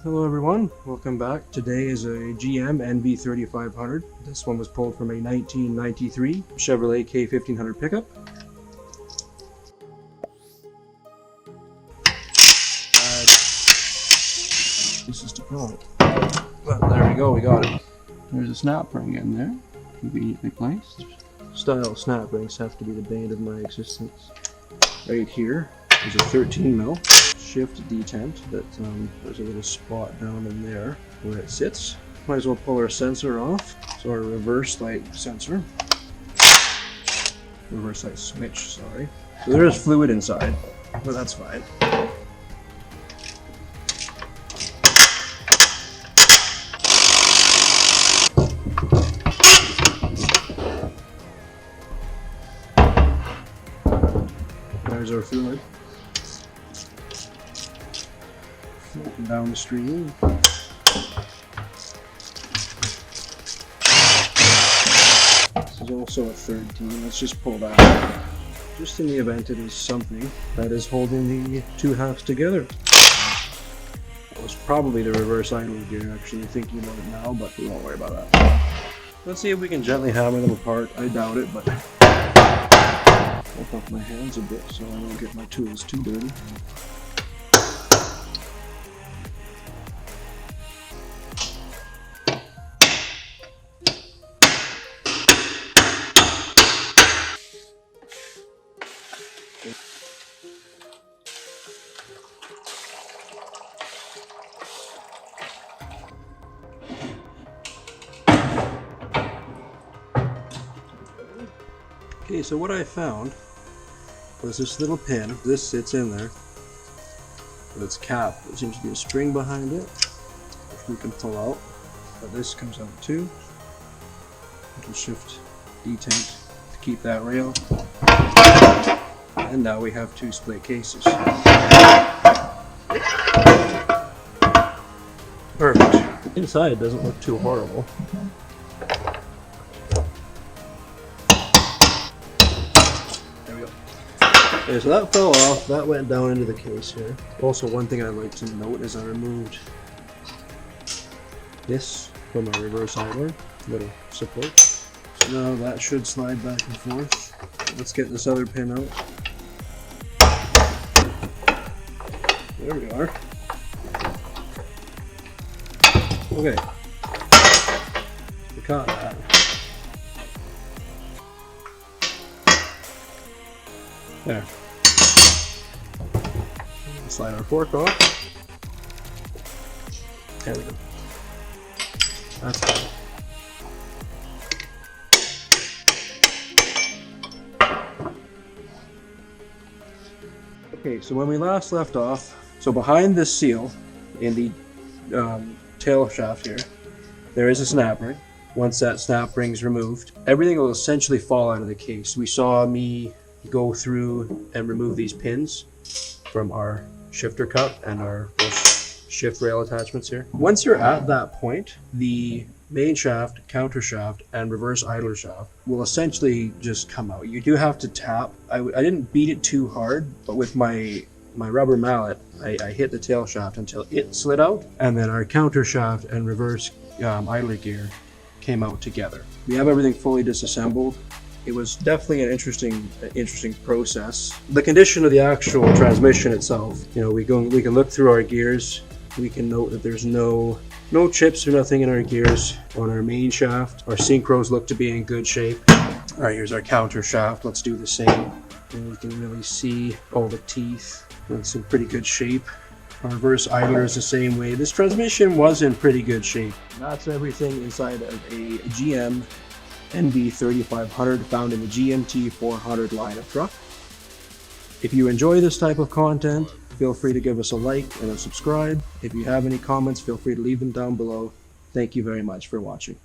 Hello everyone, welcome back. Today is a GM NV3500. This one was pulled from a 1993 Chevrolet K1500 pickup. This is to call it. Well, there we go, we got it. There's a snap ring in there, conveniently placed. Style snap rings have to be the bane of my existence. Right here is a 13 mil shift detent that there's a little spot down in there where it sits. Might as well pull our sensor off. So our reverse light sensor. Reverse light switch, sorry. So there is fluid inside, but that's fine. There's our fluid. Floating down the stream. This is also a 13. Let's just pull that out. Just in the event it is something that is holding the two halves together. That was probably the reverse idle gear, actually thinking about it now, but we won't worry about that. Let's see if we can gently hammer them apart. I doubt it, but wipe off my hands a bit so I don't get my tools too dirty. Okay, so what I found was this little pin. This sits in there with its cap. There seems to be a spring behind it, which we can pull out. But this comes out too. We can shift detent to keep that rail. And now we have two split cases. Perfect. Inside doesn't look too horrible. Okay, so that fell off, that went down into the case here. Also, one thing I'd like to note is I removed this from my reverse idler, little support. So now that should slide back and forth. Let's get this other pin out. There we are. Okay. We caught that. There. Slide our fork off. There we go. That's good. Okay, so when we last left off, so behind this seal in the tail shaft here, there is a snap ring. Once that snap ring is removed, everything will essentially fall out of the case. We saw me go through and remove these pins from our shifter cup and our shift rail attachments here. Once you're at that point, the main shaft, counter shaft, and reverse idler shaft will essentially just come out. You do have to tap. I didn't beat it too hard, but with my rubber mallet, I hit the tail shaft until it slid out, and then our counter shaft and reverse idler gear came out together. We have everything fully disassembled. It was definitely an interesting process. The condition of the actual transmission itself, you know, we can look through our gears. We can note that there's no chips or nothing in our gears on our main shaft. Our synchros look to be in good shape. All right, here's our counter shaft. Let's do the same. And you can really see all the teeth. It's in pretty good shape. Our reverse idler is the same way. This transmission was in pretty good shape. That's everything inside of a GM NV3500 found in the GMT 400 line of truck. If you enjoy this type of content, feel free to give us a like and a subscribe. If you have any comments, feel free to leave them down below. Thank you very much for watching.